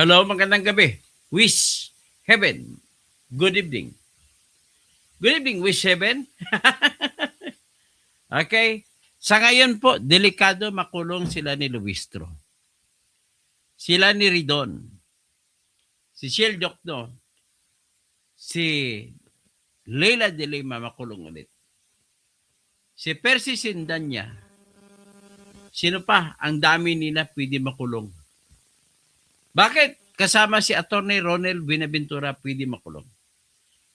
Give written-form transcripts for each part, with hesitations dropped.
Hello, magandang gabi. Wish Heaven. Good evening. Good evening, Wish Heaven. Okay. Sa ngayon po, delikado makulong sila ni Luistro. Sila ni Ridon. Si Shell Docno. Si Leila de Lima makulong ulit. Si Percy Sindanya. Sino pa? Ang dami nila pwede makulong. Bakit? Kasama si Atty. Ronel Buenaventura pwede makulong.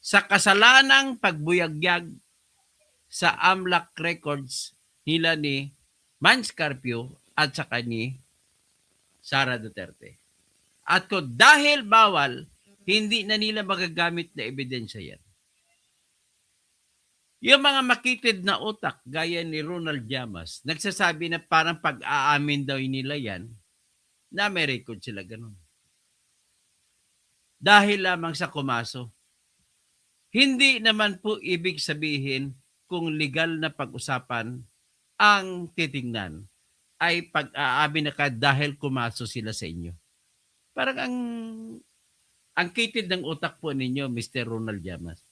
Sa kasalanang pagbuyagyag sa AMLAC records nila ni Mans Carpio at saka ni Sara Duterte. At kung dahil bawal, hindi na nila magagamit na ebidensya yan. Yung mga makitid na utak, gaya ni Ronald Llamas, nagsasabi na parang pag-aamin daw nila yan, na may record sila ganun. Dahil lamang sa kumaso. Hindi naman po ibig sabihin kung legal na pag-usapan ang titingnan ay pag-aamin na ka dahil kumaso sila sa inyo. Parang ang kitid ng utak po ninyo, Mr. Ronald Llamas.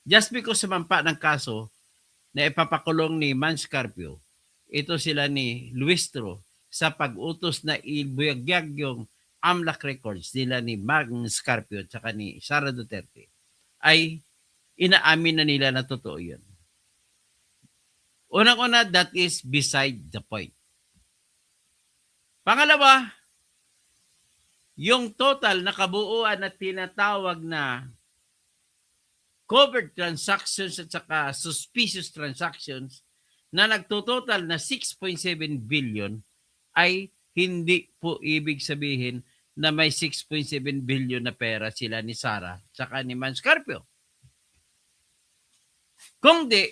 Just because sumampa ng kaso na ipapakulong ni Mans Carpio, ito sila ni Luistro sa pag-utos na ibuyagyag yung AMLAC records nila ni Mans Carpio at saka ni Sara Duterte, ay inaamin na nila na totoo yun. Unang-una, that is beside the point. Pangalawa, yung total na kabuuan na tinatawag na covered transactions at saka suspicious transactions na nagtototal na 6.7 billion ay hindi po ibig sabihin na may 6.7 billion na pera sila ni Sara at saka ni Mans Carpio. Kung di,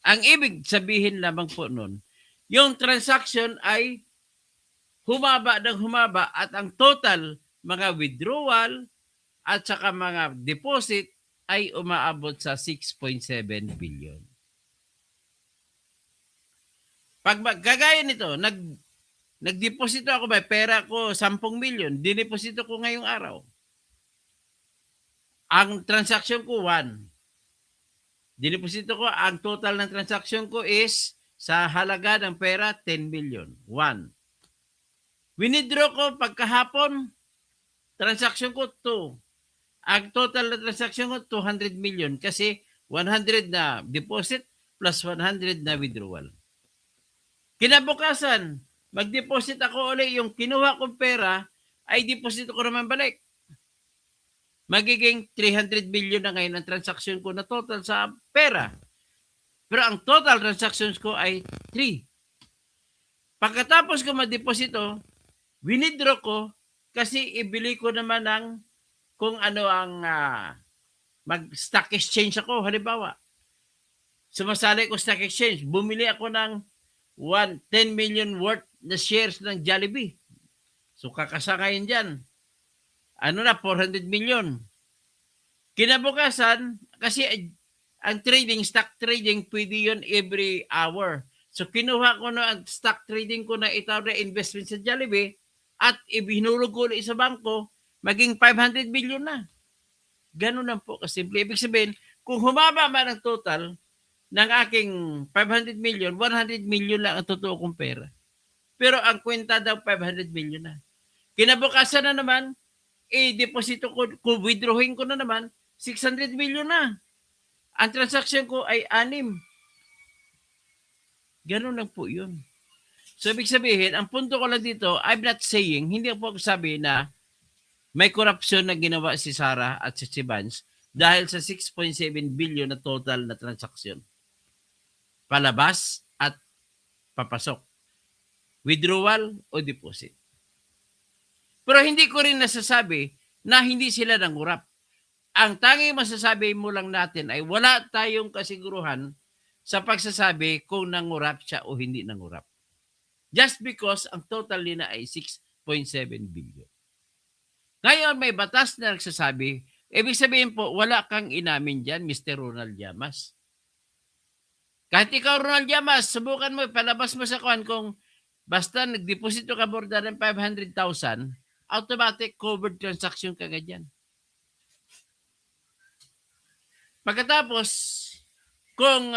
ang ibig sabihin lamang po nun, yung transaction ay humaba ng humaba at ang total mga withdrawal at saka mga deposit ay umaabot sa 6.7 billion. Pag gagaya nito, nagdeposito ako, may pera ko 10 million, dineposito ko ngayong araw. Ang transaction ko 1. Dineposito ko, ang total ng transaction ko is sa halaga ng pera 10 million. 1. Winidraw ko pagkahapon, transaction ko 2. Ang total na transaction ko 200 million kasi 100 na deposit plus 100 na withdrawal. Kinabukasan, mag-deposit ako ulit, yung kinuha kong pera ay deposit ko naman balik. Magiging 300 million na ngayon ang transaction ko na total sa pera. Pero ang total transactions ko ay 3. Pagkatapos ko ma-deposito, winidraw ko kasi ibili ko naman ng kung ano ang mag-stock exchange ako. Halimbawa, sumasali ko stock exchange, bumili ako ng 10 million worth na shares ng Jollibee. So kakasakayin dyan. Ano na, 400 million. Kinabukasan, kasi ang trading, stock trading, pwede yun every hour. So kinuha ko na ang stock trading ko na itaw na investment sa Jollibee at ibinulog ko ulit sa bangko, maging 500 million na. Ganun lang po kasimple. Ibig sabihin, kung humaba man ang total ng aking 500 million, 100 million lang ang totoo kong pera. Pero ang kwenta daw 500 million na. Kinabukasan na naman, deposito ko, kung withdrawing ko na naman, 600 million na. Ang transaction ko ay 6. Ganun lang po yun. So, ibig sabihin, ang punto ko lang dito, I'm not saying, hindi po ako sabi na may korupsyon na ginawa si Sara at si Mans dahil sa 6.7 billion na total na transaksyon. Palabas at papasok. Withdrawal o deposit. Pero hindi ko rin nasasabi na hindi sila nangurap. Ang tanging masasabi mo lang natin ay wala tayong kasiguruhan sa pagsasabi kung nangurap siya o hindi nangurap. Just because ang total nila ay 6.7 billion. Ngayon, may batas na nagsasabi, ibig sabihin po, wala kang inamin dyan, Mr. Ronald Llamas. Kahit ikaw, Ronald Llamas, subukan mo, palabas mo sa kuwan kung basta nagdeposito ka more than 500,000, automatic covered transaction kagad yan. Pagkatapos, kung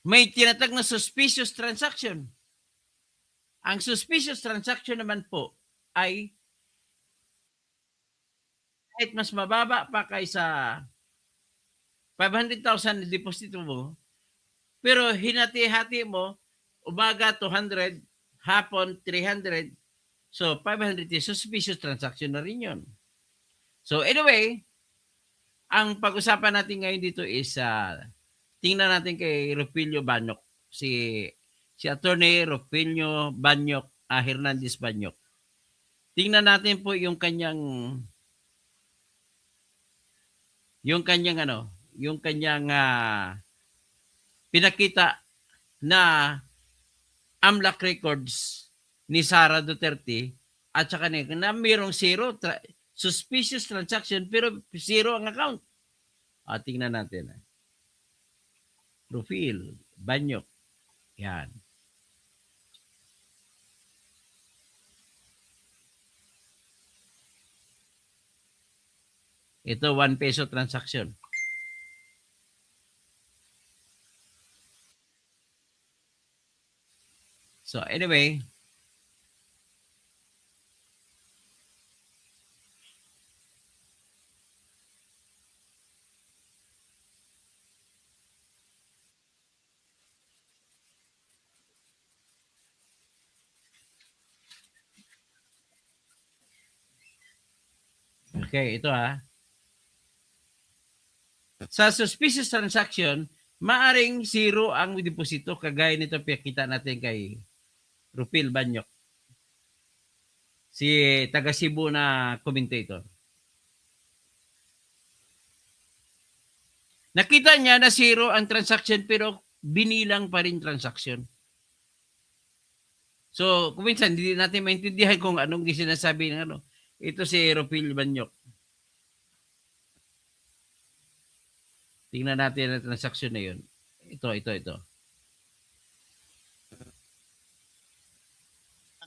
may tinatag na suspicious transaction, ang suspicious transaction naman po ay kahit mas mababa pa kaysa 500,000 na deposito mo, pero hinati-hati mo, umaga 200, hapon 300, so 500 is suspicious transaction na rin yun. So anyway, ang pag-usapan natin ngayon dito is tingnan natin kay Rufilio Banyok, si Attorney Rufilio Banyok, Hernandez Banyok. Tingnan natin po yung kanyang pinakita na AMLAC records ni Sara Duterte at saka na mayroong suspicious transaction pero zero ang account. Tingnan natin. Rufil Banyok. Yan. Ito, 1 peso transaction. So anyway, okay, ito sa suspicious transaction, maaring zero ang deposito kagaya nito pinakita natin kay Rufil Banyok. Si taga Cebu na commentator. Nakita niya na zero ang transaction pero binilang pa rin transaction. So, kuminsan hindi natin maintindihan kung anong sinasabi ng ano. Ito si Rufil Banyok. Tingnan natin ang transaction na yun. Ito.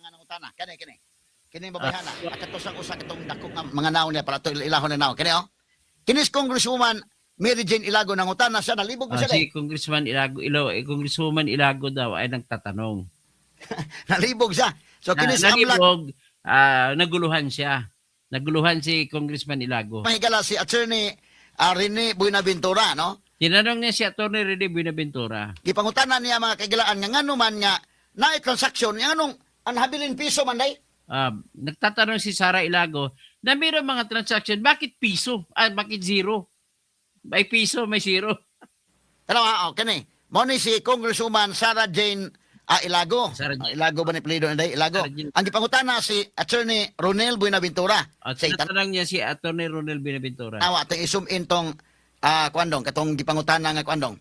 Ang utana, kani. Kini babayhana. Akatos ang usa katong dako nga mga naon niya para to ilahon na naon. Kani Kinis Congresswoman Mary Jane Ilago nang utana siya nalibog mo siya si Congressman Congresswoman Ilago daw ay nagtatanong. Nalibog siya. So kinis nalibog, naguluhan siya. Naguluhan si Congressman Ilago. Mahigala si Attorney Rene Buenaventura, no? Tinanong niya si Attorney Rene Buenaventura. Gipangutanan niya mga kagilaan nga ngano man nga na transaction nga anong anhabilin piso man day? Nagtatanong si Sara Ilago na mayroong mga transaction, bakit piso? Bakit zero? May piso, may zero. Tanaw kani. Mo ni si Congresswoman Sara Jane Ilago. Ilago ba ni Plido na day? Ilago. Ang gipangutana si Attorney Ronel Buenaventura. Tinatanong niya si Attorney Ronel Buenaventura. Atong i-zoom in tong kuandong katong gipangutana nga kuandong.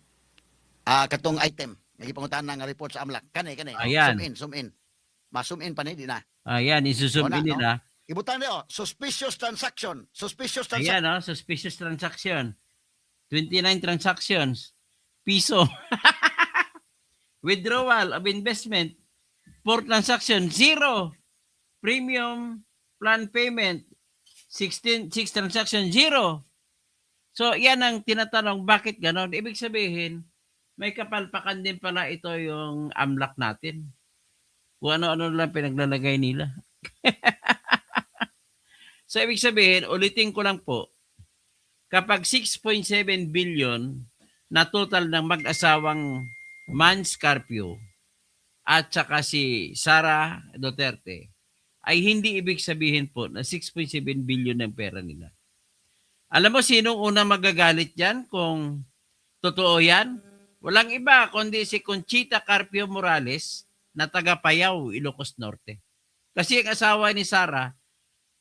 Katong item nga gipangutana nga report sa AMLAC. Kani. Ayan. Zoom in. Ma-zoom in pa ni di na. Ayan, isusum in nila. Ibutan niyo, suspicious transaction. Ayan, suspicious transaction. 29 transactions. Piso. Withdrawal of investment. 4 transaction, 0. Premium plan payment. 6 transaction, 0. So, yan ang tinatanong, bakit ganon? Ibig sabihin, may kapalpakan din pala ito yung AMLAC natin. Kung ano-ano lang pinaglalagay nila. So, ibig sabihin, ulitin ko lang po, kapag 6.7 billion na total ng mag-asawang Mans Carpio at saka si Sara Duterte, ay hindi ibig sabihin po na 6.7 billion ng pera nila. Alam mo sinong unang magagalit yan kung totoo yan? Walang iba kundi si Conchita Carpio Morales na taga Payao, Ilocos Norte. Kasi ang asawa ni Sara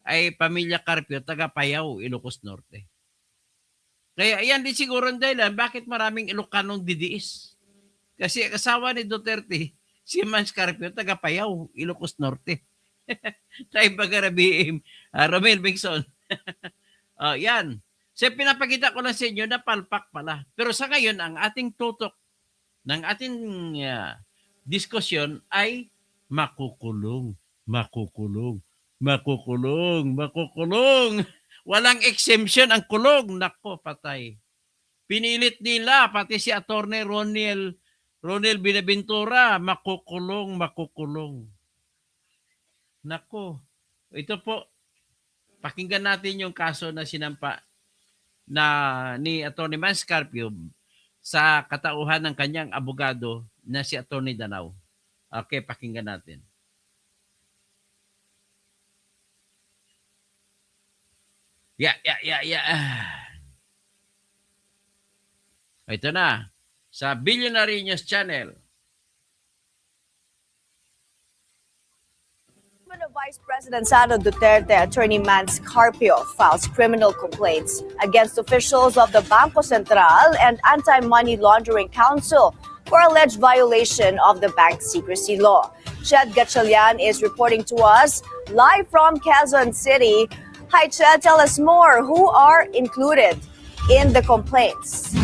ay pamilya Carpio, taga Payao, Ilocos Norte. Kaya yan din siguro ang dahilan bakit maraming Ilocanong didiis. Kasi ang asawa ni Duterte, si Mans Carpio, taga Payao, Ilocos Norte. Tayo pagkarabiim, Romel Bengson. Yan. So pinapakita ko lang sa inyo na palpak pala. Pero sa ngayon, ang ating tutok ng ating diskusyon ay makukulong, makukulong, makukulong, makukulong. Walang exemption ang kulong. Nako, patay. Pinilit nila, pati si Attorney Ronel Binaventura, makukulong, makukulong. Nako, ito po, pakinggan natin yung kaso na sinampa ni Attorney Manscarpio sa katauhan ng kanyang abogado na si Attorney Danao. Okay, pakinggan natin. Yeah. Ito na, sa Billionaire News Channel. Vice President Sara Duterte, Attorney Manscarpio files criminal complaints against officials of the Bangko Sentral and Anti-Money Laundering Council for alleged violation of the bank secrecy law. Ched Gatchalian is reporting to us live from Quezon City. Hi, Ched, tell us more. Who are included in the complaints?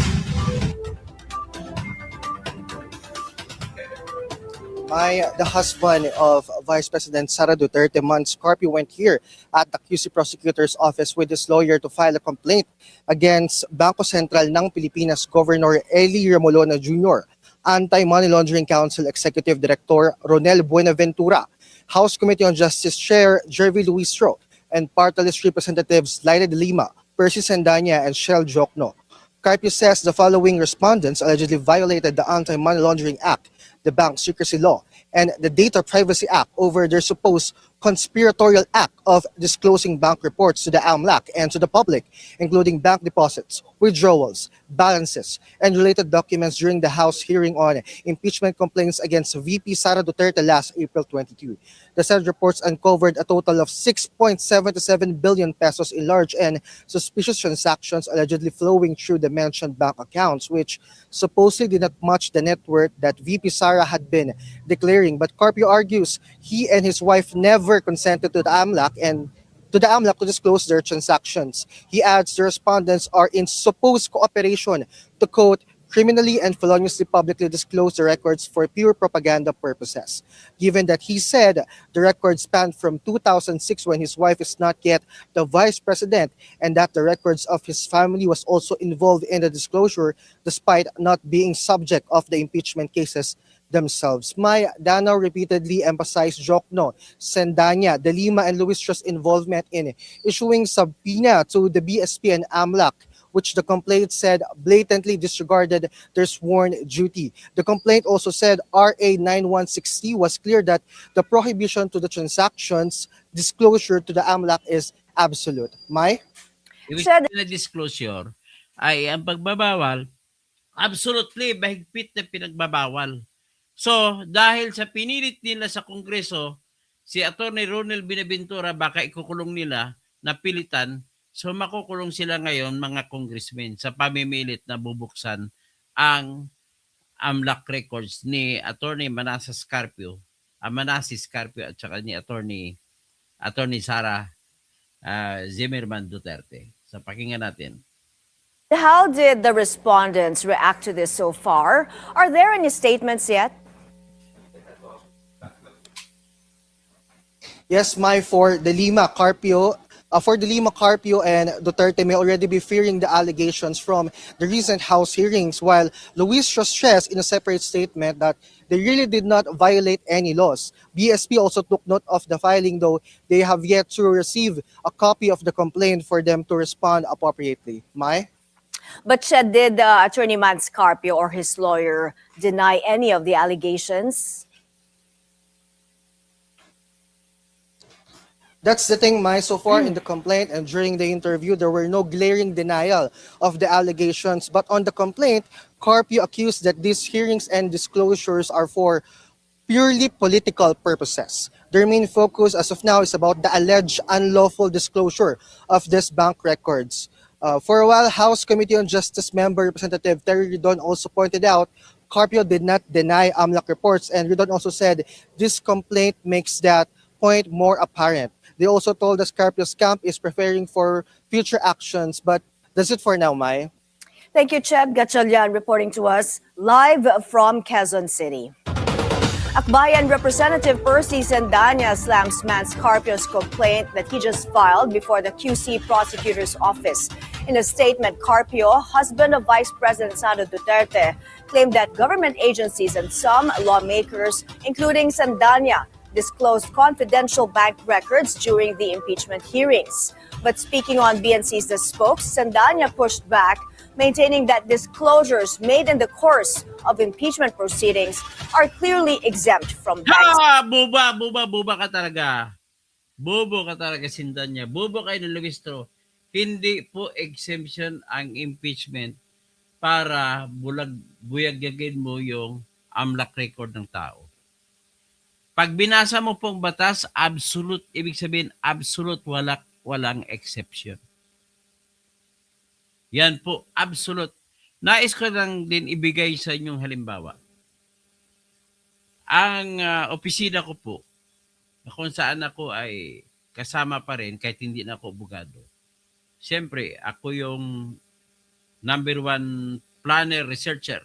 The husband of Vice President Sara Duterte, Manscarpio, went here at the QC Prosecutor's Office with his lawyer to file a complaint against Bangko Sentral ng Pilipinas Governor Eli Remolona Jr., Anti-Money Laundering Council Executive Director Ronel Buenaventura, House Committee on Justice Chair Jervy Luistro, and party list representatives Laila de Lima, Percy Sandanya, and Shell Jokno. Carpio says the following respondents allegedly violated the Anti-Money Laundering Act, the Bank Secrecy Law, and the Data Privacy Act over their supposed conspiratorial act of disclosing bank reports to the AMLAC and to the public, including bank deposits, withdrawals, balances, and related documents during the House hearing on impeachment complaints against VP Sara Duterte last April 22. The Senate reports uncovered a total of 6.77 billion pesos in large and suspicious transactions allegedly flowing through the mentioned bank accounts, which supposedly did not match the net worth that VP Sara had been declaring. But Carpio argues he and his wife never consented to the AMLAC to disclose their transactions. He adds the respondents are in supposed cooperation to, quote, criminally and feloniously publicly disclose the records for pure propaganda purposes. Given that he said the records span from 2006 when his wife is not yet the vice president, and that the records of his family was also involved in the disclosure despite not being subject of the impeachment cases themselves. Maya Danao repeatedly emphasized Jokno, Sandanya, De Lima, and Luistro's involvement in issuing subpoena to the BSP and AMLAC, which the complaint said blatantly disregarded their sworn duty. The complaint also said RA 9160 was clear that the prohibition to the transactions disclosure to the AMLAC is absolute. May? Ibig sabihin na disclosure ay ang pagbabawal, absolutely mahigpit na pinagbabawal. So, dahil sa pinilit nila sa Kongreso, si Attorney Ronel Binaventura baka ikukulong nila na pilitan, so makukulong sila ngayon mga congressmen sa pamimilit na bubuksan ang AMLAC records ni Attorney Manasseh Carpio at saka ni Attorney Sara Zimmerman Duterte. So pakinggan natin. How did the respondents react to this so far? Are there any statements yet? Yes, for the Lima Carpio and Duterte may already be fearing the allegations from the recent House hearings, while Luis stressed in a separate statement that they really did not violate any laws. BSP also took note of the filing, though they have yet to receive a copy of the complaint for them to respond appropriately. Mai? But did Attorney Manscarpio or his lawyer deny any of the allegations? That's the thing, Mai. So far in the complaint and during the interview, there were no glaring denial of the allegations. But on the complaint, Carpio accused that these hearings and disclosures are for purely political purposes. Their main focus as of now is about the alleged unlawful disclosure of these bank records. For a while, House Committee on Justice member Representative Terry Ridon also pointed out Carpio did not deny AMLAC reports, and Ridon also said this complaint makes that point more apparent. They also told us Carpio's camp is preparing for future actions, but that's it for now, Mai. Thank you, Ched Gatchalian, reporting to us live from Quezon City. Akbayan Representative Percy Sandanya slams Mance Carpio's complaint that he just filed before the QC prosecutor's office. In a statement, Carpio, husband of Vice President Sara Duterte, claimed that government agencies and some lawmakers, including Sandanya, disclosed confidential bank records during the impeachment hearings. But speaking on BNC's The Spokes, Sandanya pushed back, maintaining that disclosures made in the course of impeachment proceedings are clearly exempt from banks. Buba ka talaga. Bobo ka talaga, Sandanya. Bobo kayo ng Luistro. Hindi po exemption ang impeachment para buyaggagin mo yung AMLAC record ng tao. Pag binasa mo pong batas, absolute, ibig sabihin, absolute, walang exception. Yan po, absolute. Nais ko lang din ibigay sa inyong halimbawa. Ang opisina ko po, kung saan ako ay kasama pa rin kahit hindi na ako abogado. Siyempre, ako yung number 1 planner, researcher.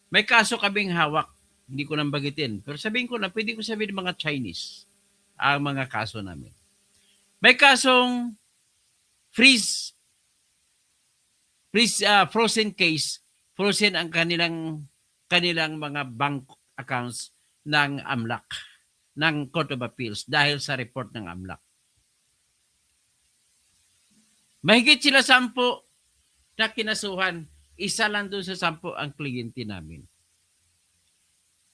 May kaso kaming hawak. Hindi ko nang bagitin. Pero sabihin ko na, pwede ko sabihin mga Chinese ang mga kaso namin. May kasong frozen case, frozen ang kanilang mga bank accounts ng AMLAC, ng Court of Appeals dahil sa report ng AMLAC. Mahigit sila 10 na kinasuhan, isa lang doon sa 10 ang kliyente namin.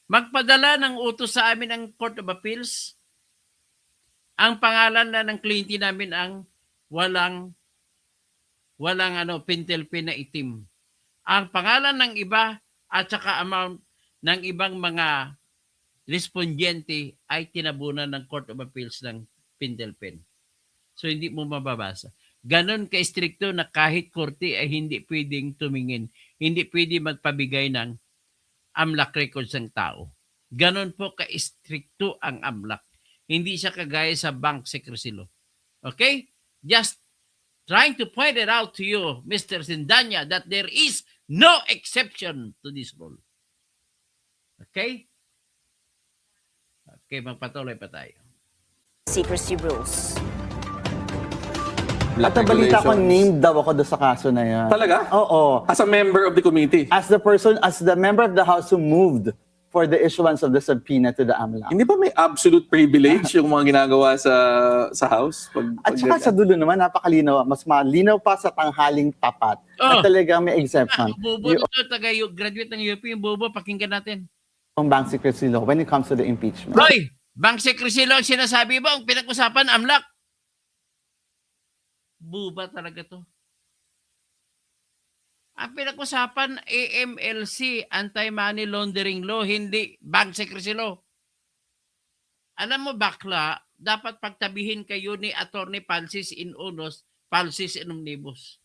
Magpadala ng utos sa amin ang Court of Appeals, ang pangalan na ng kliyente namin ang walang pintelpin na itim. Ang pangalan ng iba at saka amount ng ibang mga respondyente ay tinabunan ng Court of Appeals ng pintelpin. So hindi mo mababasa. Ganon ka-stricto na kahit korte ay hindi pwedeng tumingin, hindi pwedeng magpabigay ng AMLAC records ng tao. Ganon po ka-stricto ang AMLAC. Hindi siya kagaya sa bank secrecy law. Okay? Just trying to point it out to you, Mr. Sandanya, that there is no exception to this rule. Okay? Okay, magpatuloy pa tayo. Secrecy rules. At nabalita ko, named daw ako doon sa kaso na yan. Talaga? Oo. As a member of the committee? As the member of the House who moved for the issuance of the subpoena to the AMLAC. Hindi ba may absolute privilege yung mga ginagawa sa House? At saka sa dulo naman, napakalinaw. Mas malinaw pa sa tanghaling tapat. At talagang may exemption. Bobo dito, graduate ng UP, yung bobo, pakinggan natin. Yung bank secrecy law when it comes to the impeachment. Hoy! Bank secrecy law, sinasabi ba, ang pinag-usapan, AMLAC? Buba talaga to. Ang pinag-usapan, AMLC, Anti-Money Laundering Law, hindi Bank Secrecy Law. Alam mo, bakla, dapat pagtabihin kayo ni Attorney Palsis in Unos, Palsis in Omnibus.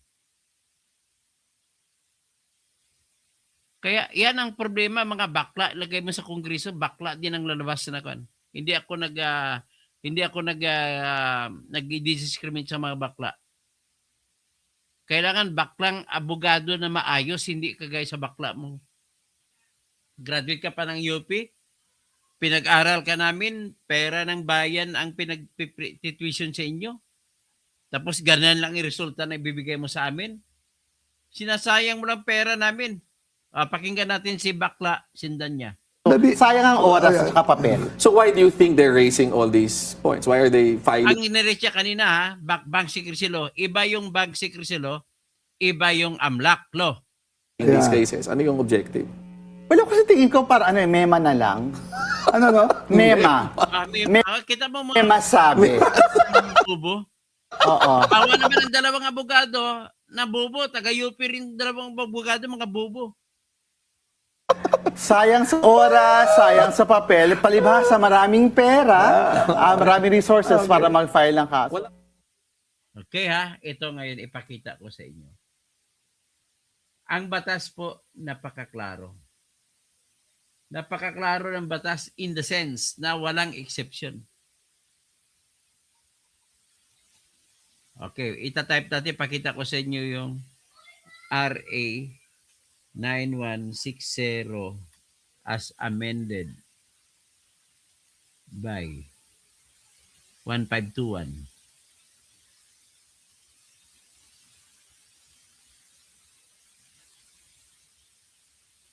Kaya yan ang problema, mga bakla. Ilagay mo sa Kongreso, bakla din ang lalabas na kan. Hindi ako nag-discriminate sa mga bakla. Kailangan baklang abogado na maayos, hindi kagaya sa bakla mo. Graduate ka pa ng UP, pinag-aral ka namin, pera ng bayan ang pinag-tuition sa inyo. Tapos ganun lang yung resulta na ibibigay mo sa amin. Sinasayang mo lang pera namin. Pakinggan natin si bakla, Sandanya. Sayang ang oras at saka papel. So why do you think they're raising all these points? Why are they filing? Ang inirecha kanina, ha, bank secrecy law, iba yung bank secrecy law, iba yung AMLAC law. In these cases? Ano yung objective? Wala ko sa tingin ko para mema na lang. Ano no? Mema. Kita mo Mema sabi. bubo. Oo. Bawa naman ang dalawang abogado na bubo, taga-UP rin dalawang abogado, mga bubo. Sayang sa oras, sayang sa papel, palibhasa maraming pera, maraming resources para mag-file ng kaso. Okay ha, ito ngayon ipakita ko sa inyo. Ang batas po, napakaklaro. Napakaklaro ng batas in the sense na walang exception. Okay, itatype natin, pakita ko sa inyo yung RA 9160 as amended by 1521.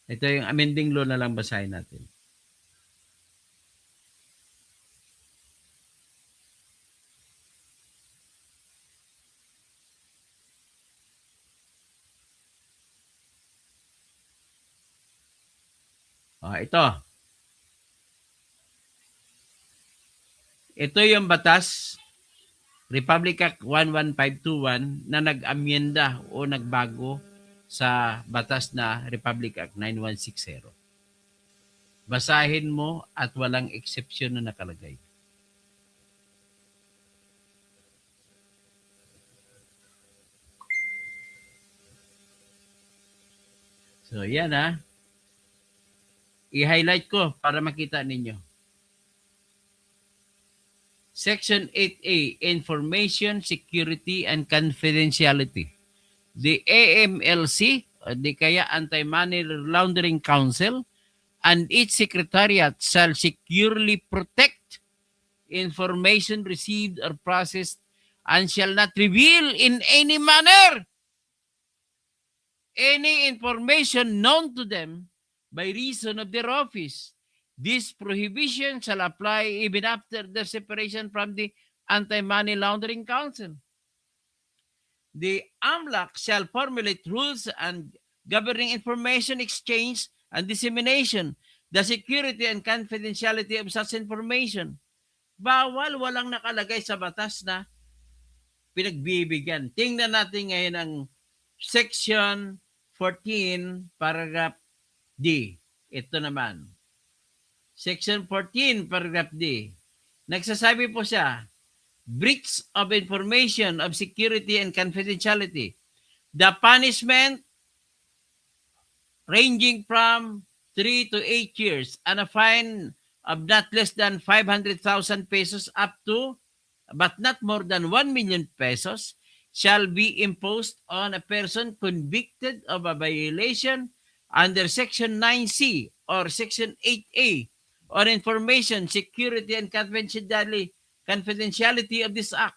Ito yung amending law na lang basahin natin. Ito. Ito yung batas, Republic Act 11521 na nag-amyenda o nagbago sa batas na Republic Act 9160. Basahin mo at walang eksepsyon na nakalagay. So, yan I-highlight ko para makita ninyo. Section 8A, Information, Security, and Confidentiality. The AMLC, o di kaya Anti-Money Laundering Council, and its secretariat shall securely protect information received or processed and shall not reveal in any manner any information known to them by reason of their office. This prohibition shall apply even after their separation from the Anti-Money Laundering Council. The AMLAC shall formulate rules and governing information exchange and dissemination, the security and confidentiality of such information. Bawal, walang nakalagay sa batas na pinagbibigyan. Tingnan natin ngayon ang Section 14, Paragraph D. Ito naman. Section 14, Paragraph D. Nagsasabi po siya, breach of information of security and confidentiality. The punishment ranging from 3 to 8 years and a fine of not less than 500,000 pesos up to, but not more than 1 million pesos, shall be imposed on a person convicted of a violation under Section 9C or Section 8A on information, security, and confidentiality of this act.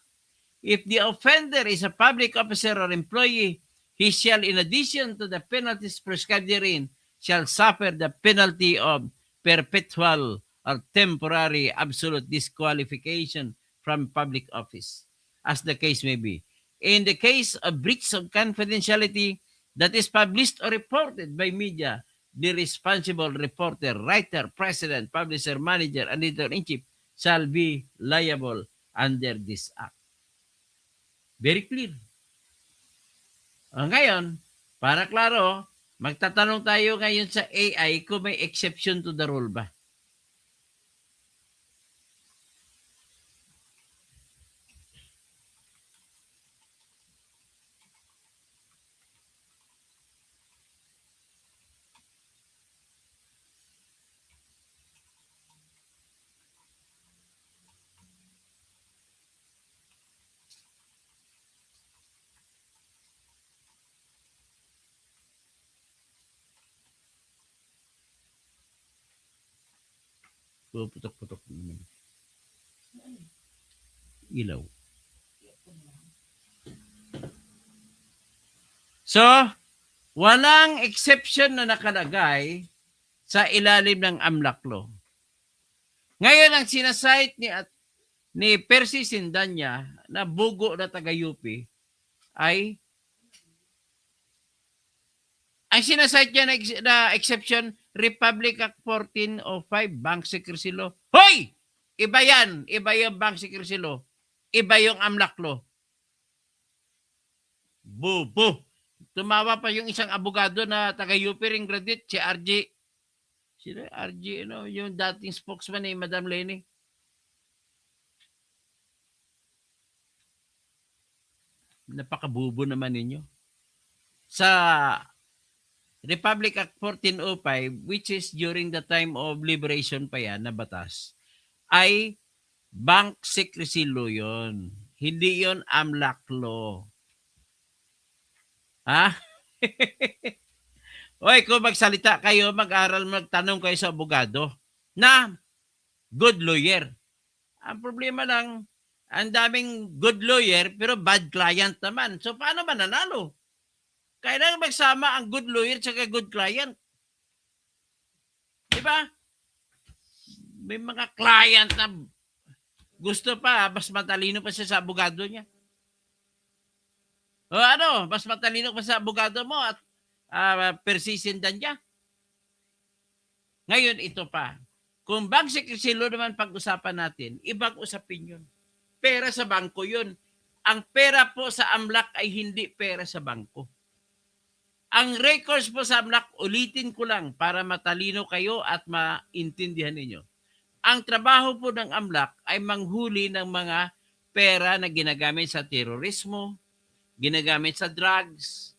If the offender is a public officer or employee, he shall, in addition to the penalties prescribed therein, shall suffer the penalty of perpetual or temporary absolute disqualification from public office, as the case may be. In the case of breach of confidentiality that is published or reported by media, the responsible reporter, writer, president, publisher, manager, and editor-in-chief shall be liable under this act. Very clear. Ngayon, para klaro, magtatanong tayo ngayon sa AI kung may exception to the rule ba. Putok-putok naman. Ilaw. So, walang exception na nakalagay sa ilalim ng AMLAC law. Ngayon, ang sinasite ni Percy Sindanya na bugo na taga-UP ay ang sinasite niya na exception, Republic Act 1405, Bank Secrecy Law. Hoy! Iba yan. Iba yung Bank Secrecy Law. Iba yung AMLAC Law. Bubo. Tumawa pa yung isang abogado na taga-UP ring graduate, si RJ. Sino RJ, yung dating spokesman ni Madam Lenny. Napakabubo naman ninyo. Sa Republic Act 1405, which is during the time of liberation pa yan na batas, ay Bank Secrecy Law yun. Hindi yun AMLAC Law. Ha? Oy, kung magsalita kayo, mag-aral, magtanong kayo sa abogado na good lawyer. Ang problema lang, ang daming good lawyer pero bad client naman. So paano mananalo? Kailangan magsama ang good lawyer at good client. Diba? May mga client na gusto pa, mas matalino pa siya sa abogado niya. O ano, mas matalino pa sa abogado mo at persistendan niya. Ngayon, ito pa. Kung bank secrecy law naman pag-usapan natin, ibang usapin yun. Pera sa bangko yun. Ang pera po sa AMLAC ay hindi pera sa bangko. Ang records po sa AMLAC, ulitin ko lang para matalino kayo at maintindihan ninyo. Ang trabaho po ng AMLAC ay manghuli ng mga pera na ginagamit sa terorismo, ginagamit sa drugs,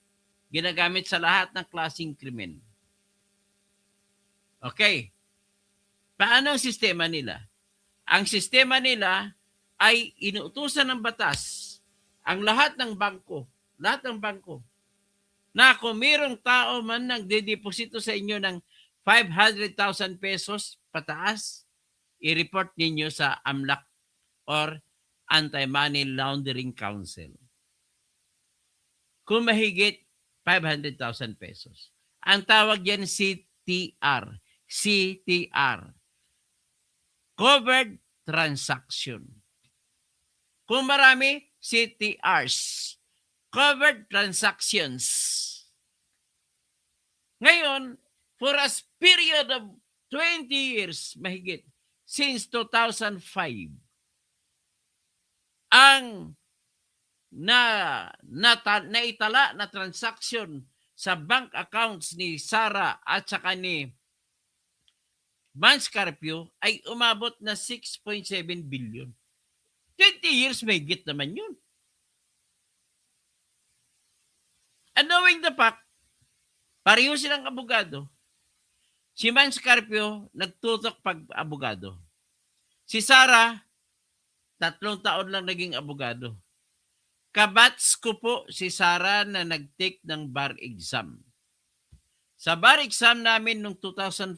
ginagamit sa lahat ng klaseng krimen. Okay. Paano ang sistema nila? Ang sistema nila ay inuutusan ng batas ang lahat ng bangko, na kung mayroong tao man nagdedeposito sa inyo ng 500,000 pesos pataas, i-report ninyo sa AMLAC or Anti-Money Laundering Council. Kung mahigit 500,000 pesos. Ang tawag yan CTR. CTR. Covered Transaction. Kung marami, CTRs. Covered Transactions. Ngayon, for a period of 20 years, mahigit, since 2005, ang naitala na transaction sa bank accounts ni Sara at saka ni Vance Carpio ay umabot na 6.7 billion. 20 years may git naman yun. And knowing the fact, pareho silang abogado. Si Vance Carpio nagtutok pag-abogado. Si Sara, 3 taon lang naging abogado. Kabats ko po si Sara na nag-take ng bar exam. Sa bar exam namin noong 2005,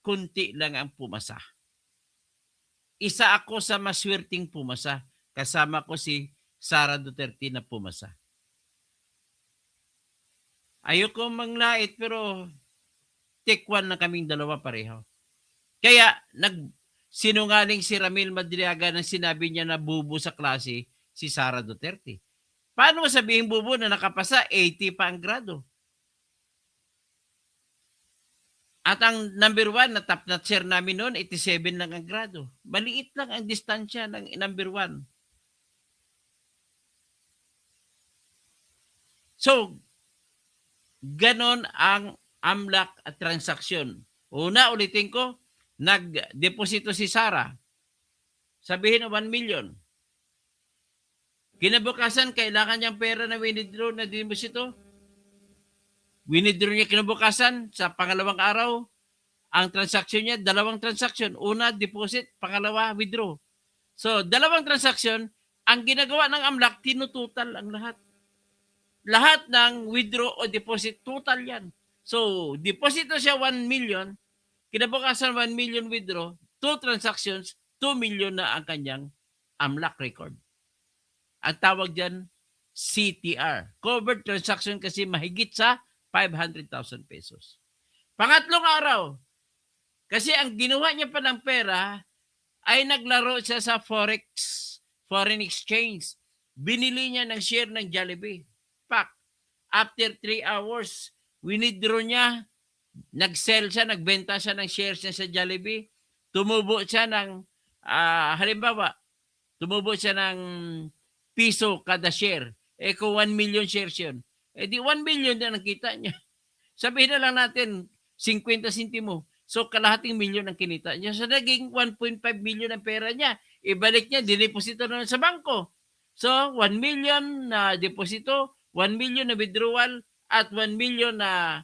kunti lang ang pumasa. Isa ako sa maswerteng pumasa. Kasama ko si Sara Duterte na pumasa. Ayoko manglait pero take 1 na kaming dalawa pareho. Kaya sinungaling si Ramil Madriaga nang sinabi niya na bubo sa klase si Sara Duterte. Paano mo sabihin bubo na nakapasa 80 pa ang grado? At ang number 1 na top notcher namin noon, 87 lang ang grado. Maliit lang ang distansya ng number 1. So, ganon ang AMLAC at transaksyon. Una, ulitin ko, nag-deposito si Sara. Sabihin na 1 million. Kinabukasan, kailangan niyang pera na winidraw na deposito. Winidraw niya kinabukasan sa pangalawang araw. Ang transaksyon niya, 2 transaksyon. Una, deposit. Pangalawa, withdraw. So, 2 transaksyon. Ang ginagawa ng AMLAC, tinutotal ang lahat. Lahat ng withdraw o deposit, total yan. So, deposito siya 1 million. Kinabukasan 1 million withdraw. 2 transactions, 2 million na ang kanyang AMLAC record. Ang tawag dyan, CTR. Covered transaction kasi mahigit sa 500,000 pesos. Pangatlong araw, kasi ang ginawa niya pa ng pera ay naglaro siya sa forex, foreign exchange. Binili niya ng share ng Jollibee. Pak, after 3 hours, winidraw niya, nag-sell siya, nagbenta siya ng shares niya sa Jollibee. Tumubo siya ng, halimbawa, tumubo siya ng piso kada share. Kung 1 million shares yun, di 1 million na nakita niya. Sabihin na lang natin, 50 sentimo. So, kalahating milyon ang kinita niya. So, naging 1.5 million ang pera niya. Ibalik niya, dineposito na sa bangko. So, 1 million na deposito, 1 million na withdrawal, at 1 million na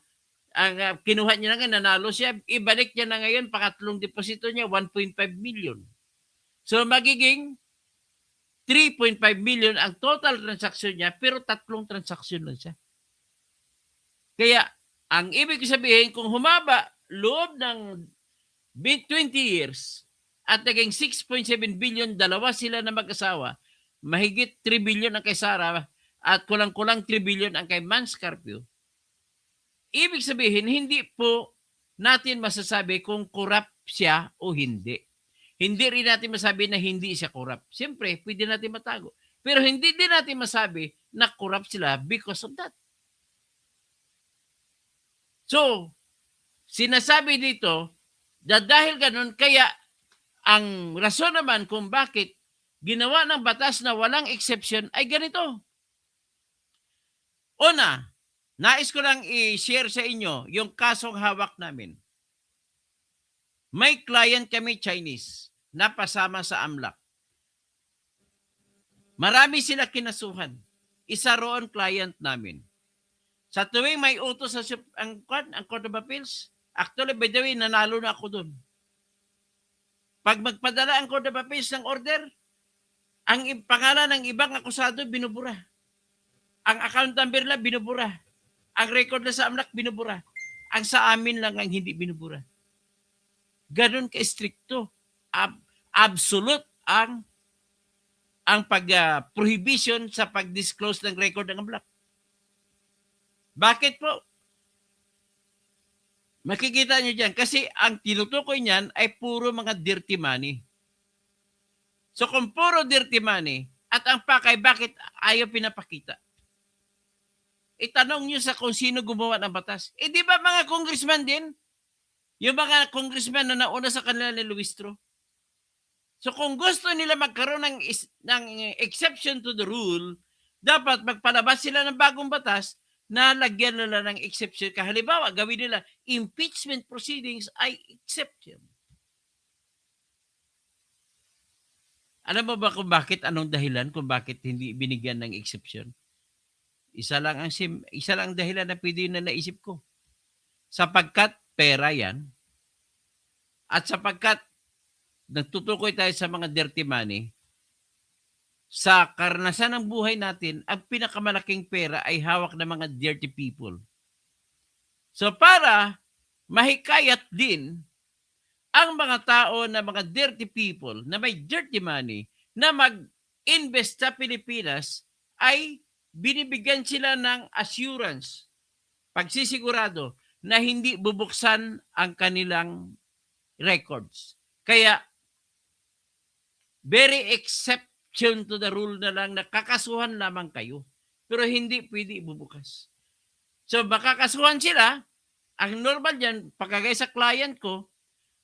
ang kinuha niya na nga, nanalo siya. Ibalik niya na ngayon, pangatlong deposito niya, 1.5 million. So, magiging 3.5 million ang total transaction niya, pero 3 transaction lang siya. Kaya, Ang ibig sabihin, kung humaba loob ng 20 years at naging 6.7 billion, dalawa sila na mag-asawa, mahigit 3 billion ang kay Sara at kulang-kulang 3 billion ang kay Mans Carpio. Ibig sabihin, hindi po natin masasabi kung corrupt siya o hindi. Hindi rin natin masabi na hindi siya corrupt. Siyempre, pwede natin matago. Pero hindi din natin masabi na corrupt sila because of that. So, sinasabi dito na dahil ganun, kaya ang rason naman kung bakit ginawa ng batas na walang exception ay ganito. Una, nais ko lang i-share sa inyo yung kasong hawak namin. May client kami Chinese na pasama sa AMLAC. Marami sila kinasuhan. Isa roon client namin. Sa tuwing may utos sa ang Court of Appeals, actually, by the way, nanalo na ako doon. Pag magpadala ang Court of Appeals ng order, ang pangalan ng ibang akusado, binubura. Ang account number lang, binubura. Ang record na sa AMLAC, binubura. Ang sa amin lang ang hindi binubura. Ganon ka-stricto. Absolute ang prohibition sa pag-disclose ng record ng AMLAC. Bakit po? Makikita nyo dyan. Kasi ang tinutukoy niyan ay puro mga dirty money. So kung puro dirty money at ang pakay, bakit ayaw pinapakita? Itanong nyo sa kung sino gumawa ng batas. Di ba mga congressman din? Yung mga congressman na nauna sa kanila ni Luistro. So kung gusto nila magkaroon ng exception to the rule, dapat magpalabas sila ng bagong batas na lagyan nila ng exception. Halimbawa, gawin nila, impeachment proceedings ay exception. Alam mo ba kung bakit, anong dahilan kung bakit hindi binigyan ng exception? Isa lang ang dahilan na pwede na naisip ko. Sapagkat pera yan, at sapagkat nagtutukoy tayo sa mga dirty money, sa karanasan ng buhay natin, ang pinakamalaking pera ay hawak ng mga dirty people. So para mahikayat din ang mga tao na mga dirty people na may dirty money na mag-invest sa Pilipinas, ay binibigyan sila ng assurance, pagsisigurado na hindi bubuksan ang kanilang records. Kaya very exception to the rule na lang na kakasuhan lamang kayo. Pero hindi pwede ibubukas. So makakasuhan sila. Ang normal yan, pagkagay sa client ko,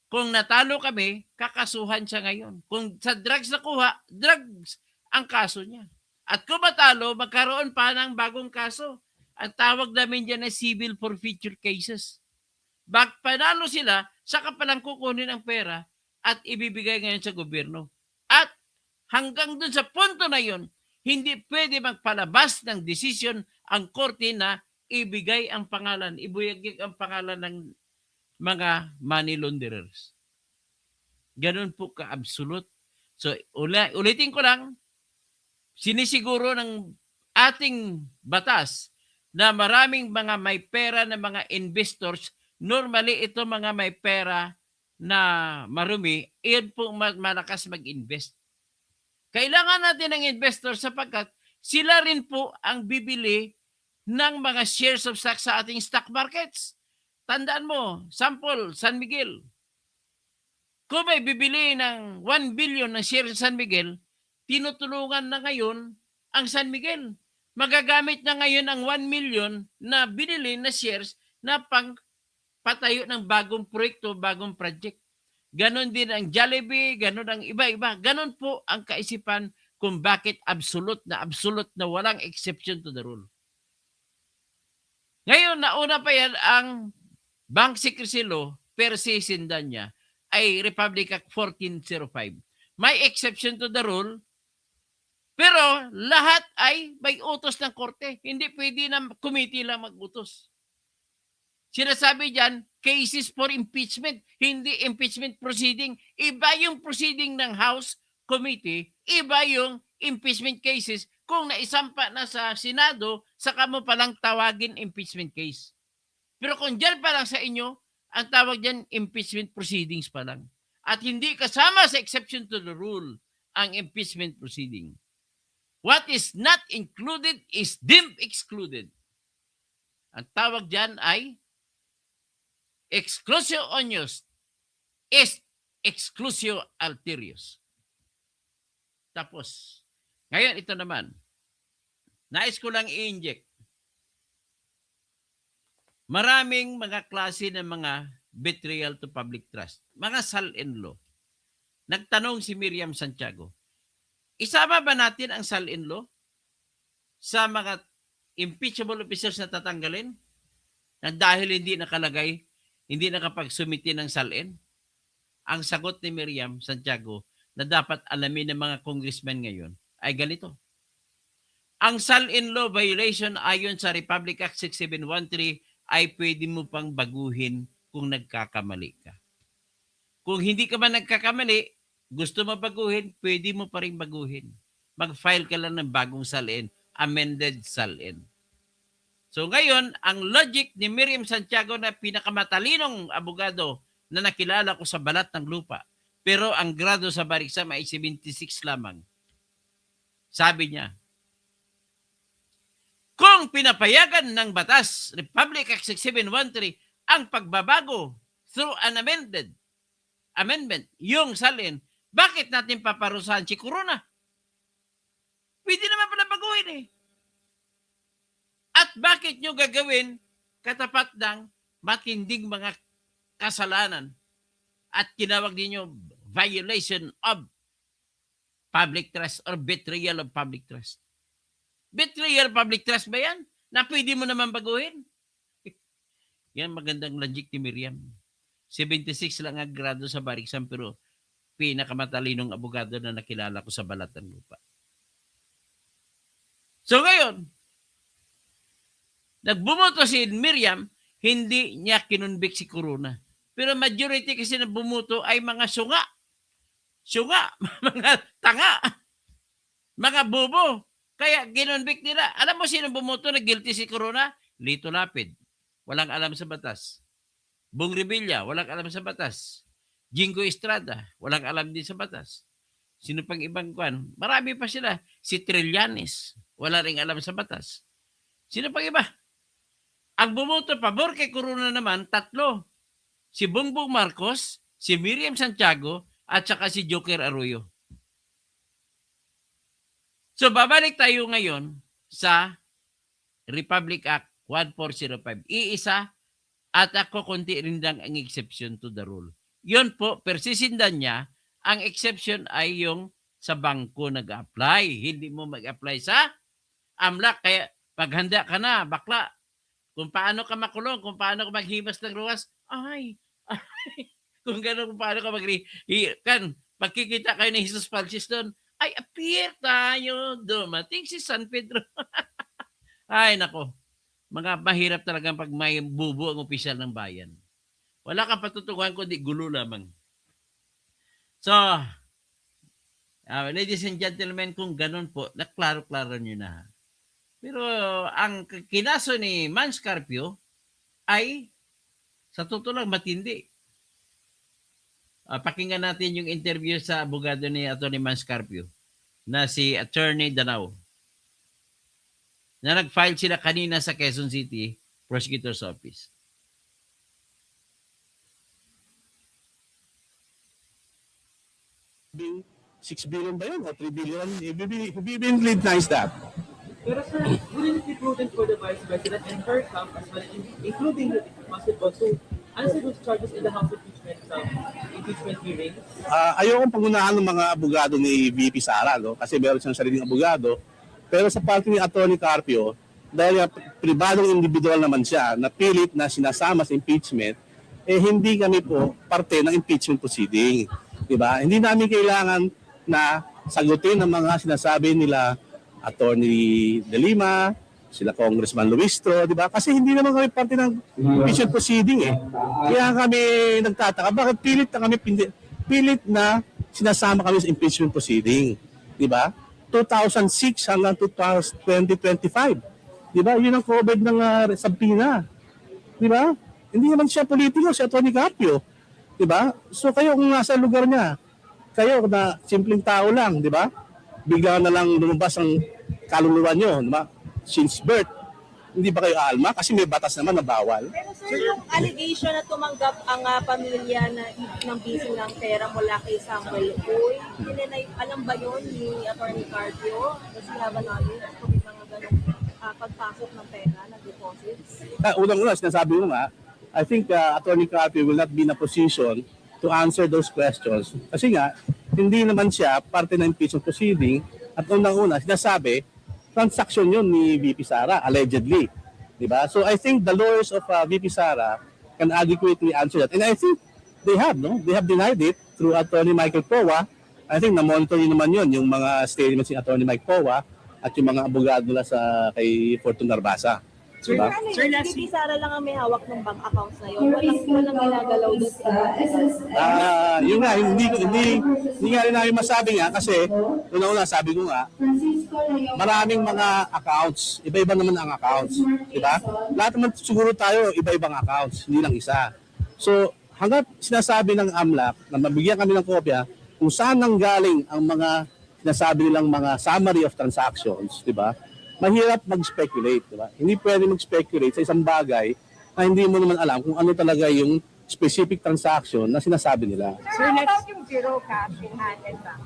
kung natalo kami, kakasuhan siya ngayon. Kung sa drugs nakuha, drugs ang kaso niya. At kung matalo, magkaroon pa ng bagong kaso. Ang tawag namin dyan ay civil forfeiture cases. Bag panalo sila, saka palang kukunin ang pera at ibibigay ngayon sa gobyerno. At hanggang dun sa punto na yon, hindi pwede magpalabas ng desisyon ang korte na ibigay ang pangalan, ibuyagig ang pangalan ng mga money launderers. Ganun po ka-absolute. So, ulitin ko lang, sinisiguro ng ating batas na maraming mga may pera na mga investors, normally ito mga may pera na marumi, iyon po malakas mag-invest. Kailangan natin ng investor sapagkat sila rin po ang bibili ng mga shares of stock sa ating stock markets. Tandaan mo, sample, San Miguel. Kung may bibili ng 1 billion ng shares sa San Miguel, tinutulungan na ngayon ang San Miguel. Magagamit na ngayon ang 1 million na binili na shares na pang patayo ng bagong proyekto, bagong project. Ganon din ang Jollibee, ganon ang iba-iba. Ganon po ang kaisipan kung bakit absolute na walang exception to the rule. Ngayon, nauna pa yan ang Bank Secrecy Law per se sindan niya ay Republic Act 1405. May exception to the rule, pero lahat ay may utos ng korte. Hindi pwede na committee lang mag-utos. Sinasabi dyan, cases for impeachment, hindi impeachment proceeding. Iba yung proceeding ng House Committee, iba yung impeachment cases. Kung naisampa na sa Senado, saka mo palang tawagin impeachment case. Pero kung dyan pa lang sa inyo, ang tawag dyan impeachment proceedings pa lang. At hindi kasama sa exception to the rule ang impeachment proceeding. What is not included is deemed excluded. Ang tawag dyan ay exclusio onius is exclusio alterius. Tapos, ngayon ito naman, nais ko lang i-inject. Maraming mga klase ng mga betrayal to public trust, mga son-in-law. Nagtanong si Miriam Santiago, isama ba natin ang son-in-law sa mga impeachable officers na tatanggalin na dahil hindi nakalagay, hindi nakapagsumiti ng salin? Ang sagot ni Miriam Santiago na dapat alamin ng mga congressmen ngayon ay ganito. Ang son-in-law violation ayon sa Republic Act 6713 ay pwede mo pang baguhin kung nagkakamali ka. Kung hindi ka man nagkakamali, gusto mo baguhin, pwede mo pa rin baguhin. Mag-file ka lang ng bagong salin, amended salin. So ngayon, ang logic ni Miriam Santiago na pinakamatalinong abogado na nakilala ko sa balat ng lupa, pero ang grado sa Bariksam ay 76 lamang. Sabi niya, kung pinapayagan ng batas, Republic Act 6713, ang pagbabago through an amendment, yung salin, bakit natin paparusahan si Corona? Pwede naman pala baguhin eh. At bakit nyo gagawin katapat ng matinding mga kasalanan at tinawag ninyo violation of public trust or betrayal of public trust? Betrayal of public trust ba yan? Na pwede mo naman baguhin? Yan magandang logic ni Miriam. 76 lang ang grado sa Bariksam pero pinakamatalinong abogado na nakilala ko sa balat ng lupa. So ngayon, nagbumoto si Miriam, hindi niya kinunbik si Corona. Pero majority kasi na bumuto ay mga sunga. Sunga, mga tanga, mga bobo. Kaya ginunbik nila. Alam mo sino bumuto na guilty si Corona? Lito Lapid. Walang alam sa batas. Bong Revilla, walang alam sa batas. Jingo Estrada, walang alam din sa batas. Sino pang ibang kwan? Marami pa sila. Si Trillanes, wala ring alam sa batas. Sino pang iba? Ang bumuto pabor kay Corona naman, 3. Si Bongbong Marcos, si Miriam Santiago, at saka si Joker Arroyo. So babalik tayo ngayon sa Republic Act 1405. Iisa at ako konti rin lang ang exception to the rule. Yun po, persisindan niya, ang exception ay yung sa bangko nag-apply. Hindi mo mag-apply sa AMLAC. Kaya paghanda ka na, bakla. Kung paano ka makulong, kung paano ka maghimas ng ruwas, kung gano'n, kung paano ka pagkikita kayo ni Jesus Francis doon, ay appear tayo, dumating si San Pedro. Ay, nako. Mga mahirap talaga pag may bubo ang opisyal ng bayan. Wala kang patutukuhan kundi gulo lamang. So, ladies and gentlemen, kung ganun po, naklaro-klaro nyo na. Pero ang kinaso ni Mans Carpio ay sa totoo lang matindi. Pakinggan natin yung interview sa abogado ni Atty. Mans Carpio na si Attorney Danao na nag-file sila kanina sa Quezon City Prosecutor's Office. Being 6 billion ba yun o 3 billion? We been nice that. Pero sir, wouldn't it be prudent for the Vice President and her camp as well, including the basketball, to answer those charges in the House impeachment hearings? Ayokong pangunahan ng mga abogado ni VP Sara, no? Kasi meron siyang sariling abogado. Pero sa parte ni Atty. Carpio, dahil pribadong individual naman siya, na pilit na sinasama sa impeachment, hindi kami po parte ng impeachment proceeding. Diba? Hindi namin kailangan na sagutin ang mga sinasabi nila Attorney De Lima, sila Congressman Luistro, di ba? Kasi hindi naman kami parte ng impeachment proceeding eh. Kaya kami nagtataka, bakit pilit na sinasama kami sa impeachment proceeding, di ba? 2006 hanggang 2025. Di ba? Yun ang covered ng subpoena. Di ba? Hindi naman siya politiko, si Atty. Carpio. Di ba? So kayo kung nasa lugar niya, kayo na simpleng tao lang, di ba? Bigla na lang lumabas ang kaluluwa niyo, di ba? Since birth, hindi ba kayo aalma? Kasi may batas naman na bawal. Pero sir, yung allegation na tumanggap ang pamilya ng bising ng pera mula kay Samuel Uy, alam ba yun ni Atty. Carpio? Kasi laban namin kung may mga ganong pagpasok ng pera, ng deposits. Unang-una, sinasabi ko nga, I think Atty. Carpio will not be in a position to answer those questions. Kasi nga, hindi naman siya parte ng impeachment proceeding at unang-una, sinasabi, transaction yun ni VP Sara, allegedly. Diba? So I think the lawyers of VP Sara can adequately answer that. And I think they have, no? They have denied it through Attorney Michael Powa. I think na-monitor yun naman yun, yung mga statements ni Attorney Mike Powa at yung mga abogado nila sa kay Fortune Narbasa. Sir, Diba? Sir, Si VP Sara lang ang may hawak ng bank accounts na yun. Walang ginagalaw doon sa Yun nga, hindi nga rin namin masabi nga kasi una-una sabi ko nga, maraming mga accounts, iba-iba naman ang accounts, di ba? Lahat naman siguro tayo iba-ibang accounts, hindi lang isa. So, hanggat sinasabi ng AMLAC na mabigyan kami ng kopya kung saan nanggaling ang mga sinasabi nilang mga summary of transactions, di ba? Mahirap mag-speculate, di ba? Hindi pwede mag-speculate sa isang bagay na hindi mo naman alam kung ano talaga yung specific transaction na sinasabi nila. Sir, next yung zero cash in hand and bank.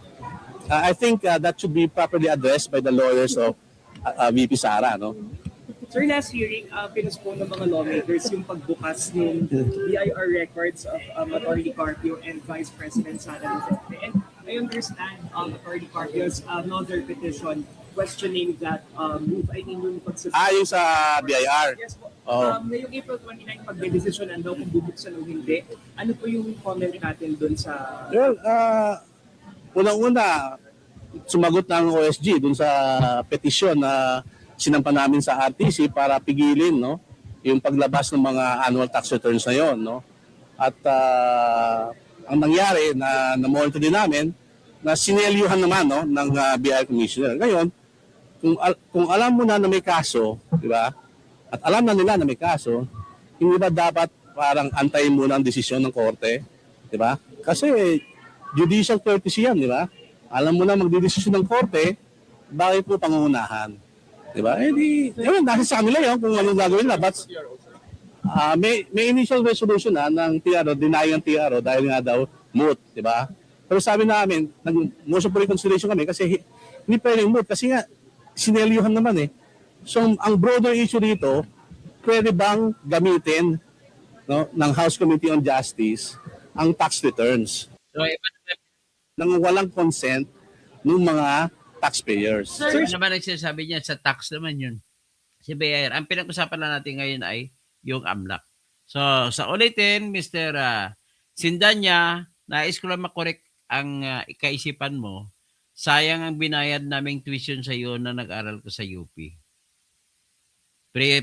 I think that should be properly addressed by the lawyers of VP Sara, no? Sir, last hearing, pinuspone ng mga lawmakers yung pagbukas ng BIR records of Atty. Carpio and Vice President Sara Duterte. And I understand Atty. Carpio's another petition questioning that move. I mean, yung pagsasabi. Yung sa BIR. Yes po. Oo. Ngayong April 29, pagdedesisyonan daw kung bubuksan o hindi. Ano po yung comment natin doon sa... Well, unang-una, sumagot ng OSG dun sa petisyon na sinampa namin sa RTC para pigilin, no, yung paglabas ng mga annual tax returns na yon, no. At ang nangyari na monitor din namin na sinelyuhan naman, no, ng BIR Commissioner. Ngayon, kung alam mo na may kaso, di ba? At alam na nila na may kaso, hindi ba dapat parang antayin muna ang desisyon ng korte, di ba? Kasi judicial courtesy yan, di ba? Alam mo na magdidesisyon ng korte, bakit po pangungunahan? Di ba? Yun, nasa sa kanila yun kung anong gagawin nila. But may initial resolution ng TRO, denying ang TRO dahil nga daw moot, di ba? Pero sabi namin, nag-motion for reconsideration kami kasi hindi pwedeng moot kasi nga sinelyuhan naman eh. So ang broader issue dito, pwede bang gamitin, no, ng House Committee on Justice ang tax returns So, nang walang consent ng mga taxpayers? Sir, naman ang sinasabi niya sa tax naman yun. Si BIR. Ang pinag-usapan lang natin ngayon ay yung AMLAC. So, sa ulitin, Mr. Sindanya, nais ko lang makorek ang kaisipan mo. Sayang ang binayad naming tuition sa iyo na nag-aral ko sa UP.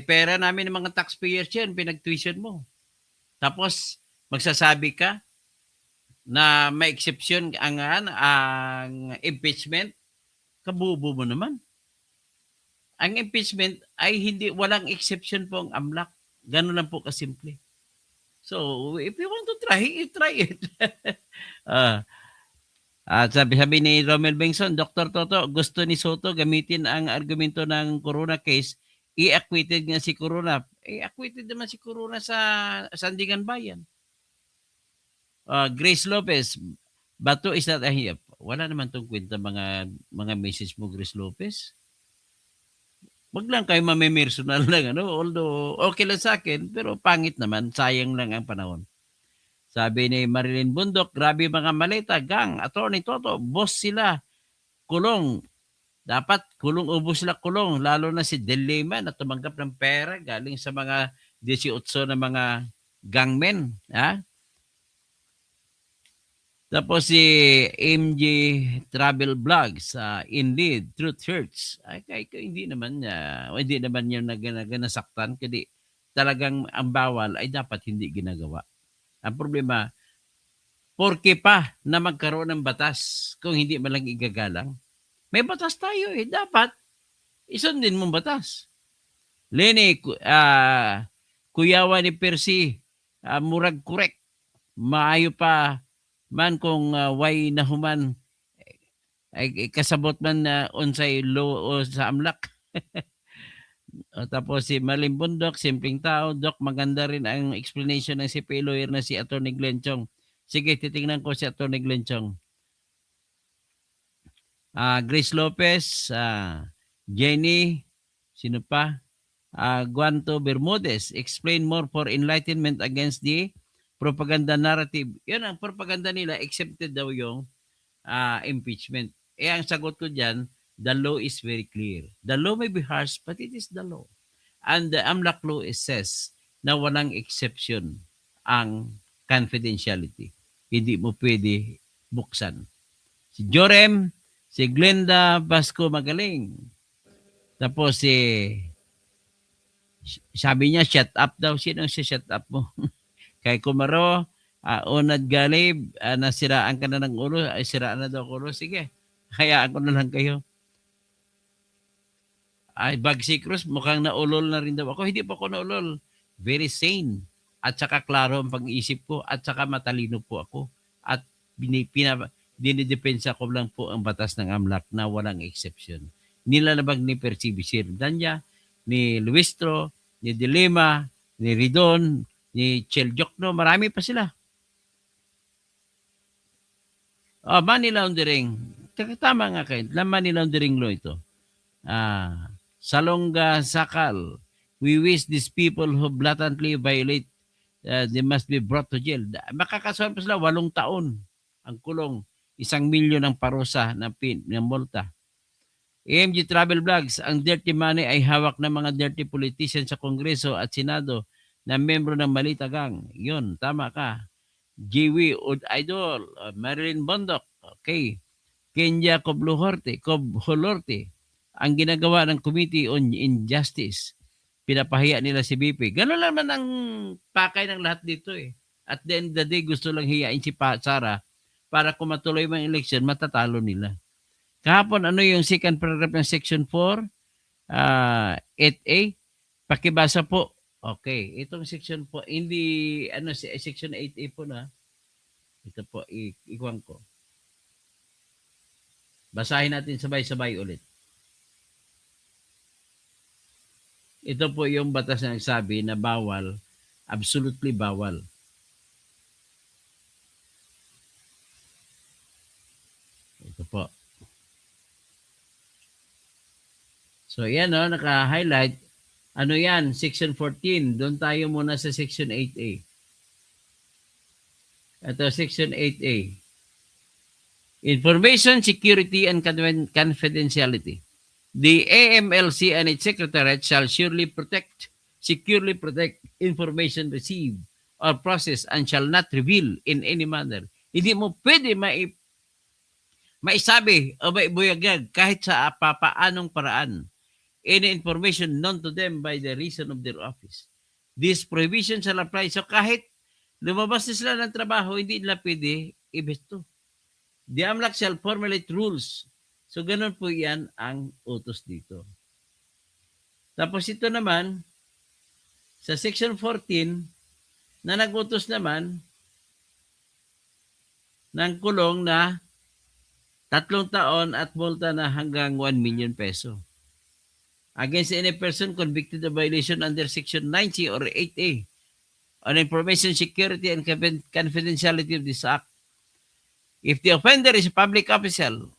Pera namin ng mga taxpayers yan, pinag-tuition mo. Tapos, magsasabi ka na may exception ang impeachment, kabubo mo naman. Ang impeachment ay walang exception po ang AMLAC. Ganun lang po kasimple. So, if you want to try it. At sabi ni Romel Bengson, Dr. Toto, gusto ni Soto gamitin ang argumento ng Corona case, i-acquitted nga si Corona. Acquitted naman si Corona sa Sandigan Bayan. Grace Lopez, Bato is not a hip. Wala naman tong kwenta mga message mo, Grace Lopez. Wag lang kayo mamimersonal lang, ano? Although okay lang sa akin, pero pangit naman, sayang lang ang panahon. Sabi ni Marilyn Bundok, grabe mga maleta, gang, Atty. Toto, boss sila, kulong. Dapat kulong, ubos sila kulong, lalo na si Del Lima na tumanggap ng pera galing sa mga 18 na mga gangmen. Ha? Tapos si MJ Travel Vlogs, Indeed, Truth Hurts. Hindi naman yun nasaktan, kasi talagang ang bawal ay dapat hindi ginagawa. Ang problema, porke pa na magkaroon ng batas kung hindi man lang igagalang. May batas tayo eh. Dapat isundin mong batas. Lenny kuyawa ni Percy, murag correct. Maayo pa man kung why nahuman ay kasabot man na unsay law o sa amlak. Tapos si Malim Bundok, simpleng tao. Doc, maganda rin ang explanation ng CPA lawyer na si Atty. Glenn Chong. Sige, titingnan ko si Atty. Glenn Chong. Grace Lopez, Jenny, sino pa? Guanto Bermudez, explain more for enlightenment against the propaganda narrative. Yun ang propaganda nila, accepted daw yung impeachment. Ang sagot ko dyan, the law is very clear. The law may be harsh, but it is the law. And the AMLAC law says na walang exception ang confidentiality. Hindi mo pwede buksan. Si Jorem, si Glenda Basco magaling. Tapos sabi niya, shut up daw. Sino si shut up mo? Kay Kumaro, Unad Galib, nasiraan ka na ng ulo. Ay, siraan na daw ulo. Sige, hayaan ko na lang kayo. Ay, Bagsi Cruz, mukhang naulol na rin daw ako. Hindi pa ako naulol. Very sane. At saka klaro ang pag-iisip ko. At saka matalino po ako. At dinidepensa ko lang po ang batas ng AMLAC na walang exception. Nilalabag ni Percy Bisir Danya, ni Luistro, ni Dilema, ni Ridon, ni Chel Jokno, marami pa sila. Money laundering. Tama nga kayo. Money laundering law ito. Salonga Sakal. We wish these people who blatantly violate, they must be brought to jail. Makakasuhan pa sila 8 taon ang kulong. 1 milyon ang parusa ng multa. AMG Travel Vlogs, ang dirty money ay hawak ng mga dirty politicians sa Kongreso at Senado na membro ng Malita Gang. Yun, tama ka. Jiwi Ud Idol, Marilyn Bondok, okay. Kenya Kobholorte, ang ginagawa ng Committee on Injustice. Pinapahiya nila si BP. Ganun naman ang pakay ng lahat dito eh. At the end of the day, gusto lang hiyain si Sara para kung matuloy mang election, matatalo nila. Kahapon, ano yung second paragraph ng Section 4? 8A? Pakibasa po. Okay, itong Section 4, hindi, Section 8A po na. Ito po, ikuhan ko. Basahin natin sabay-sabay ulit. Ito po yung batas na nagsabi na bawal, absolutely bawal. Ito po. So, yan naka-highlight. Ano yan? Section 14. Doon tayo muna sa Section 8A. Ito, Section 8A. Information Security and Confidentiality. The AMLC and its secretariat shall securely protect information received or processed and shall not reveal in any manner. Hindi mo pwede maisabi o maibuyagag kahit sa papaanong paraan any information known to them by the reason of their office. This prohibition shall apply. So kahit lumabas na sila ng trabaho, hindi nila pwede ibesto. The AMLAC shall formulate rules. So ganun po yan ang utos dito. Tapos ito naman, sa Section 14, na nag-utos naman ng kulong na 3 taon at multa na hanggang 1 million peso. Against any person convicted of violation under Section 90 or 8A on information security and confidentiality of this act. If the offender is a public official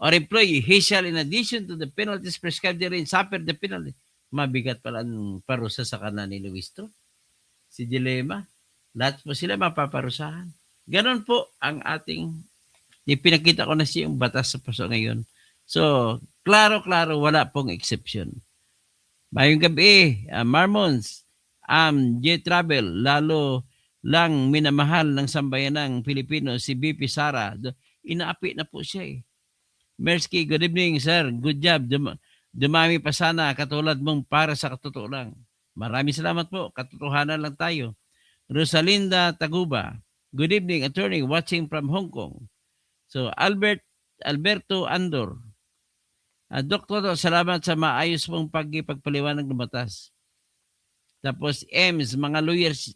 or employee, he shall, in addition to the penalties prescribed therein, suffer the penalty. Mabigat pala ang parusa sa kanan ni Luistro. Si Dilema. Lahat po sila mapaparusahan. Ganon po ang ating, pinakita ko na siya yung batas sa paso ngayon. So, klaro-klaro, wala pong exception. Mayong gabi, Marmons, J-Travel, lalo lang minamahal ng sambayanang Pilipino, si BP Sara. Inaapi na po siya eh. Mersky, good evening, sir. Good job. Dumami pa sana katulad mong para sa katotoo lang. Maraming salamat po. Katotohanan lang tayo. Rosalinda Taguba, good evening, attorney, watching from Hong Kong. So, Alberto Andor, Doktor, salamat sa maayos mong pagpaliwanag ng batas. Tapos EMS, mga lawyers,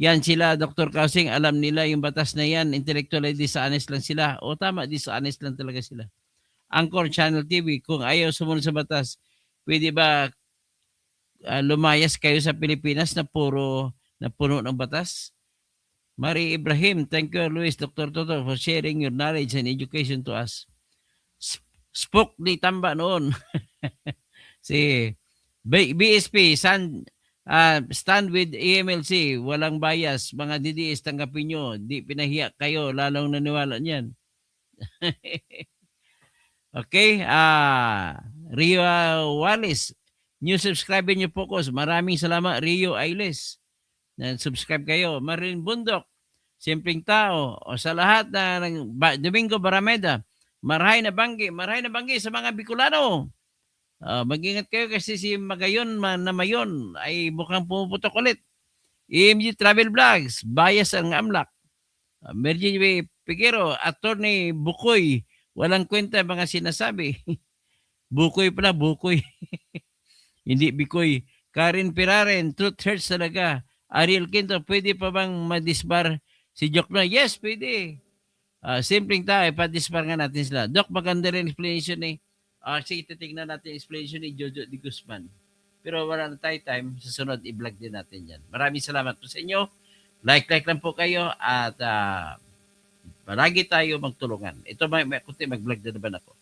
yan sila, Dr. Kausing, alam nila yung batas na yan, intellectually dishonest lang sila. O tama, dishonest lang talaga sila. Anchor Channel TV, kung ayaw sumunod sa batas, pwede ba lumayas kayo sa Pilipinas na puno ng batas? Mari Ibrahim, thank you Luis, Dr. Toto, for sharing your knowledge and education to us. Spook ni Tamba noon. Si BSP, stand with AMLC, walang bias, mga DDS, tanggapin nyo, di pinahiya kayo, lalong naniwala niyan. Okay, Rio Wallace, new subscriber nyo po ko. Maraming salamat, Rio Ailes. Subscribe kayo. Marin Bundok, simpleng tao. O sa lahat na Domingo Barameda, marahay na banggi sa mga Bicolano. Mag-ingat kayo kasi si Magayon na Mayon ay mukhang pumuputok ulit. EMG Travel Vlogs, bias ang amlak. Mergy Piguero, Attorney Bukoy, walang kwenta mga sinasabi. Bukoy pala, Bukoy. Hindi Bikoy. Karen Piraren, truth hurts talaga. Ariel Quinto, pwede pa bang madisbar si Jokno? Yes, pwede. Simpleng tao, ipadisbar nga natin sila. Doc, maganda rin explanation eh. Sige, titignan natin explanation ni Jojo Di Guzman. Pero wala na tayo time. Sa sunod, i-vlog din natin yan. Maraming salamat po sa inyo. Like lang po kayo at palagi tayo magtulungan. Ito, may kunti mag-vlog na naman ako.